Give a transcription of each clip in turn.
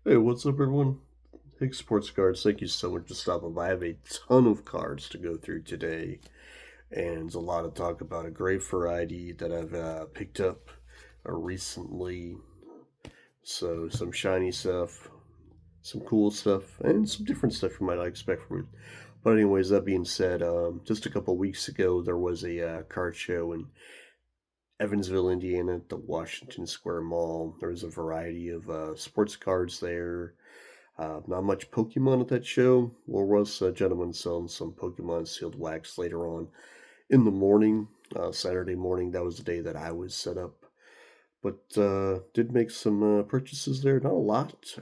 Hey, what's up, everyone? Hey, Sports Cards, thank you so much for stopping by. I have a ton of cards to go through today, and there's a lot to talk about. A great variety that I've picked up recently. So, some shiny stuff, some cool stuff, and some different stuff you might not expect from it. But, anyways, that being said, just a couple weeks ago, there was a card show in Evansville, Indiana, at the Washington Square Mall. There was a variety of sports cards there. Not much Pokemon at that show. There was a gentleman selling some Pokemon sealed wax later on in the morning, Saturday morning. That was the day that I was set up. But did make some purchases there. Not a lot.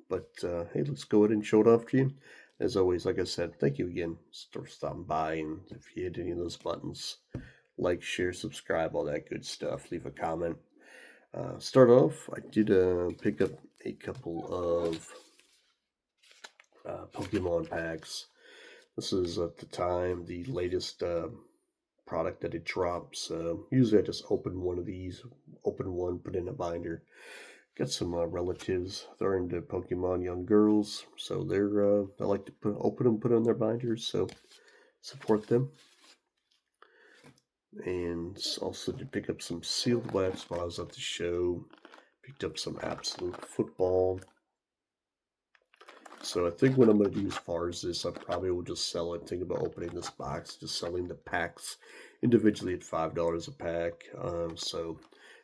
But hey, let's go ahead and show it off to you. As always, like I said, thank you again for stopping by. And if you hit any of those buttons, like, share, subscribe, all that good stuff, leave a comment. Start off, I did pick up a couple of Pokemon packs. This is at the time the latest product that it drops. Usually I just open one of these, open one, put in a binder. Got some relatives. They're into Pokemon, young girls, so they like to open them, put on their binders. So support them. And also to pick up some sealed wax while I was at the show. Picked up some Absolute Football. So I think what I'm going to do as far as this, I probably will just sell it. Think about opening this box, just selling the packs individually at $5 a pack. So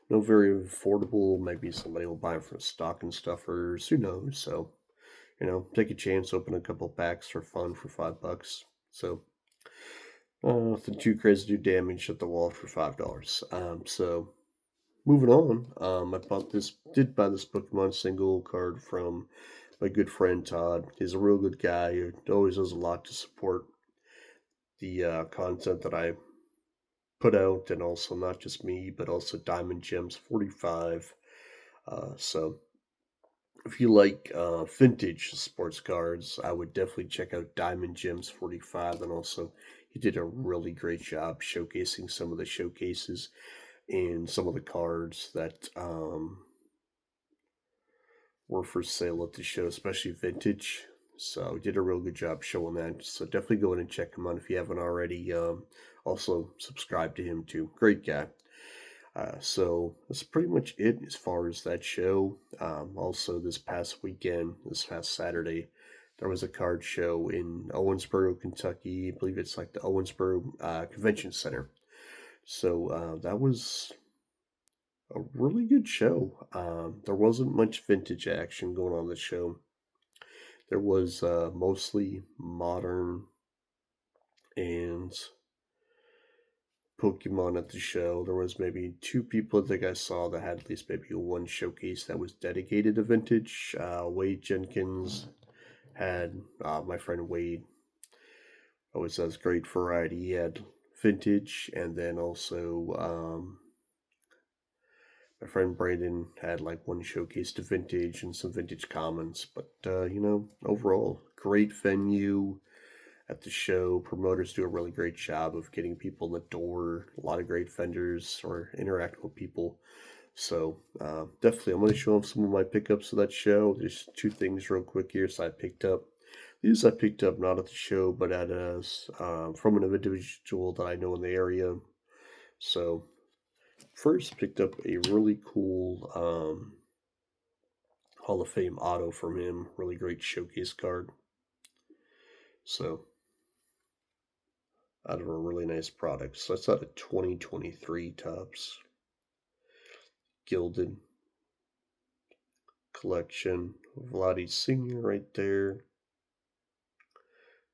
no, very affordable. Maybe somebody will buy it from stocking stuffers. Who knows? So take a chance, open a couple packs for fun for $5. So nothing too crazy to do damage at the wall for $5. So moving on, I did buy this Pokemon single card from my good friend Todd. He's a real good guy. He always does a lot to support the content that I put out, and also not just me, but also Diamond Gems 45. So if you like vintage sports cards, I would definitely check out Diamond Gems 45. And also, he did a really great job showcasing some of the showcases and some of the cards that were for sale at the show, especially vintage. So he did a real good job showing that. So definitely go in and check him out if you haven't already. Also subscribe to him too. Great guy. So that's pretty much it as far as that show. Also, this past weekend, this past Saturday, there was a card show in Owensboro, Kentucky. I believe it's like the Owensboro Convention Center. So that was a really good show. There wasn't much vintage action going on the show. There was mostly modern and Pokemon at the show. There was maybe two people I think I saw that had at least maybe one showcase that was dedicated to vintage. Wade Jenkins had my friend Wade always has great variety. He had vintage, and then also my friend Brandon had like one showcase to vintage and some vintage commons. But overall, great venue at the show. Promoters do a really great job of getting people in the door. A lot of great vendors or interact with people. So definitely, I'm going to show off some of my pickups of that show. There's two things real quick here. So I picked up these. I picked up not at the show, but at from an individual that I know in the area. So first, picked up a really cool Hall of Fame auto from him. Really great showcase card. So out of a really nice product. So that's out of 2023 tops. Gilded collection. Vladi Senior right there.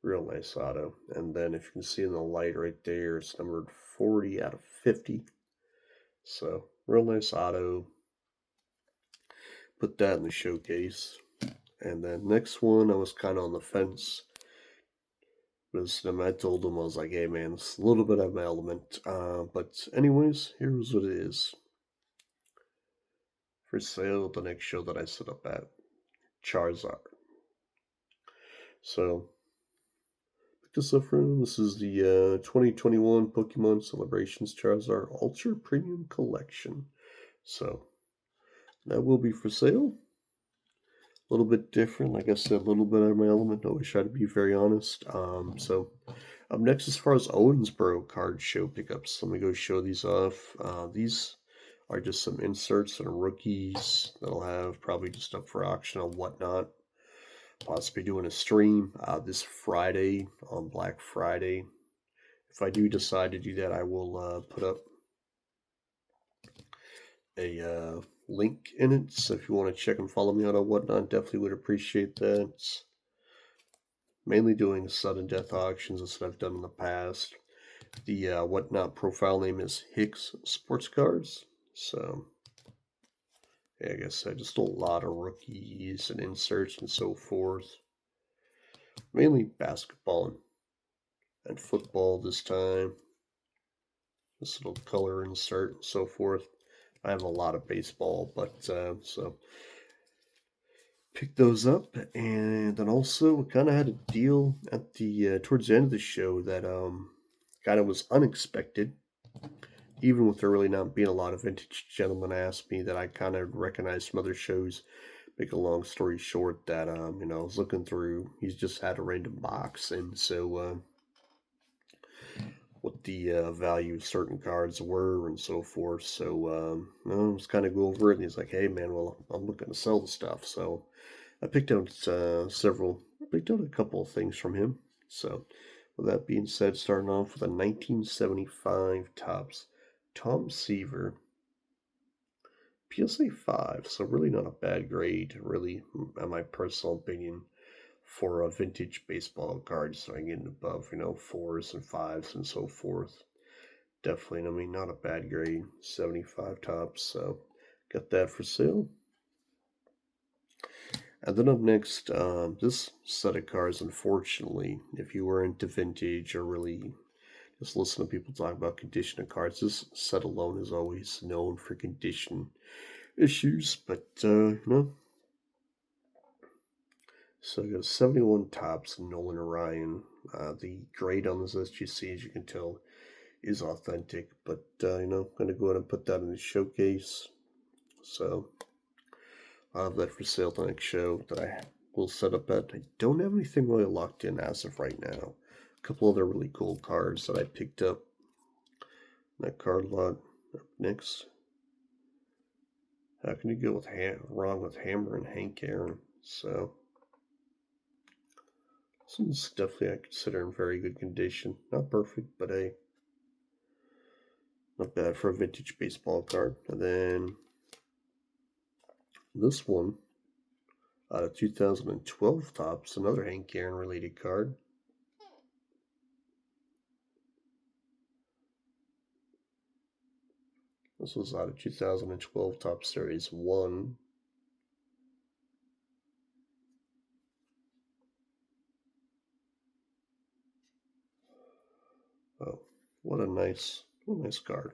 Real nice auto. And then if you can see in the light right there, it's numbered 40 out of 50. So real nice auto. Put that in the showcase. And then next one, I was kind of on the fence. I told him, I was like, hey man, it's a little bit of my element. But anyways, here's what it is. For sale at the next show that I set up at, Charizard. So, pick this up from, this is the 2021 Pokemon Celebrations Charizard Ultra Premium Collection. So, that will be for sale. little bit different. Like I said, a little bit out of my element. Always try to be very honest. So up next, as far as Owensboro card show pickups, let me go show these off. These are just some inserts and rookies that I'll have probably just up for auction or whatnot. Possibly doing a stream this Friday on Black Friday. If I do decide to do that, I will put up a link in it. So if you want to check and follow me on or whatnot, definitely would appreciate that. It's mainly doing sudden death auctions as I've done in the past. The whatnot profile name is Hicks Sports Cards. So yeah, I guess just a lot of rookies and inserts and so forth. Mainly basketball and football this time. This little color insert and so forth. I have a lot of baseball, but so picked those up, and then also kind of had a deal at the towards the end of the show that kind of was unexpected. Even with there really not being a lot of vintage gentlemen asked me that I kind of recognized from other shows. Make a long story short, that I was looking through. He's just had a random box, and so what the value of certain cards were and so forth. So I was kind of go over it, and he's like, "Hey man, well I'm looking to sell the stuff." So I picked out picked out a couple of things from him. So with that being said, starting off with a 1975 Topps Tom Seaver PSA 5. So really not a bad grade, really, in my personal opinion, for a vintage baseball cards. So I get above, fours and fives and so forth. Definitely, I mean, not a bad grade. 75 Topps. So got that for sale. And then up next, this set of cards, unfortunately, if you were into vintage or really just listen to people talk about condition of cards, this set alone is always known for condition issues. But, so I got 71 Topps Nolan Ryan. The grade on this SGC, as you can tell, is authentic. But, I'm going to go ahead and put that in the showcase. So I'll have that for sale the next show that I will set up at. I don't have anything really locked in as of right now. A couple other really cool cards that I picked up. That card lot up next. How can you go with wrong with Hammer and Hank Aaron? So this one's definitely I consider in very good condition. Not perfect, but hey, not bad for a vintage baseball card. And then this one out of 2012 Topps, another Hank Aaron related card. This was out of 2012 Topps Series 1. Oh, what a nice card.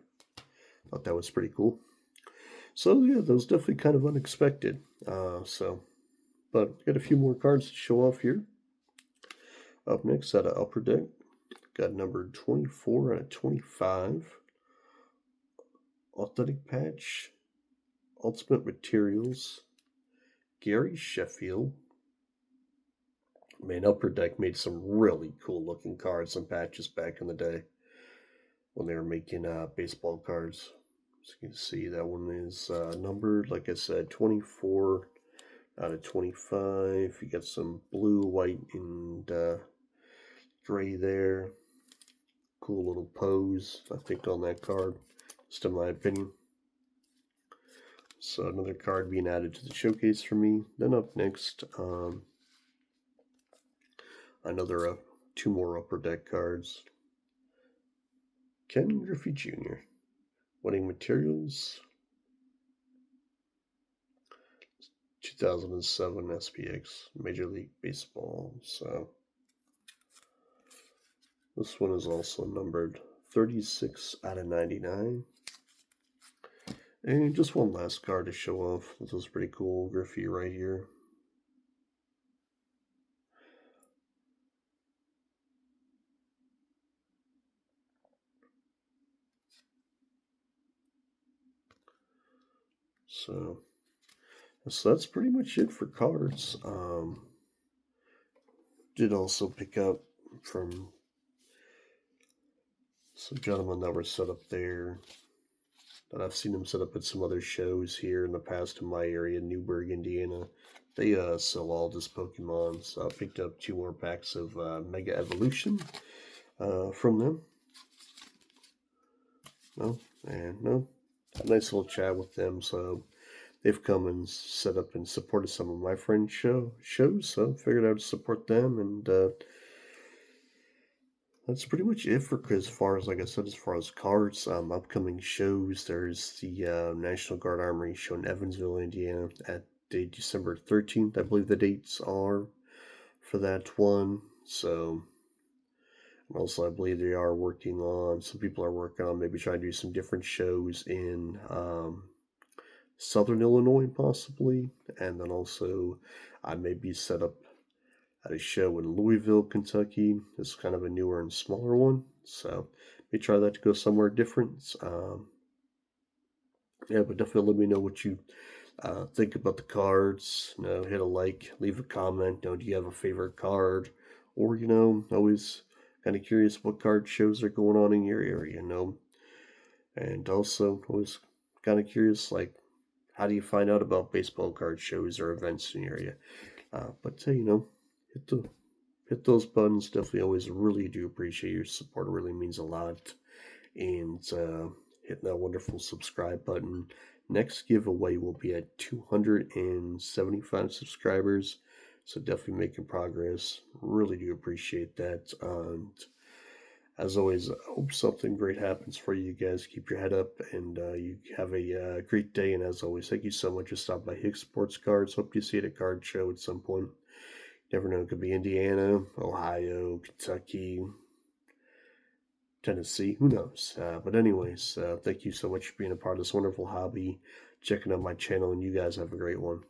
Thought that was pretty cool. So yeah, that was definitely kind of unexpected. But got a few more cards to show off here. Up next, out of Upper Deck, got number 24 out of 25. Authentic Patch, Ultimate Materials, Gary Sheffield. Man, Upper Deck made some really cool looking cards and patches back in the day when they were making baseball cards. So you can see that one is numbered, like I said, 24 out of 25. You got some blue, white, and gray there. Cool little pose, I think, on that card, just in my opinion. So another card being added to the showcase for me. Then up next, another two more Upper Deck cards. Ken Griffey Jr. Winning Materials, 2007 SPX Major League Baseball. So this one is also numbered 36 out of 99. And just one last card to show off. This is pretty cool. Griffey right here. So So that's pretty much it for cards. Did also pick up from some gentlemen that were set up there that I've seen them set up at some other shows here in the past in my area, Newburgh, Indiana. They sell all this Pokemon, so I picked up 2 more packs of Mega Evolution from them. No, a nice little chat with them. So they've come and set up and supported some of my friends' shows. So I figured I'd support them, and that's pretty much it for as far as, like I said, as far as cards. Upcoming shows. There's the National Guard Armory show in Evansville, Indiana, at December 13th. I believe the dates are for that one. So, and also I believe they are working on. Some people are working on maybe trying to do some different shows in Southern Illinois, possibly, and then also I may be set up at a show in Louisville, Kentucky. It's kind of a newer and smaller one, so may try that to go somewhere different. Yeah, but definitely let me know what you think about the cards. Hit a like, leave a comment. Do you have a favorite card? Or, always kind of curious what card shows are going on in your area. And also, always kind of curious, like, how do you find out about baseball card shows or events in your area? But hit the hit those buttons. Definitely always really do appreciate your support. It really means a lot. And hitting that wonderful subscribe button. Next giveaway will be at 275 subscribers. So definitely making progress. Really do appreciate that. And as always, I hope something great happens for you guys. Keep your head up and you have a great day. And as always, thank you so much for stopping by Hicks Sports Cards. Hope you see you at a card show at some point. Never know, it could be Indiana, Ohio, Kentucky, Tennessee, who knows? But anyways, thank you so much for being a part of this wonderful hobby, checking out my channel, and you guys have a great one.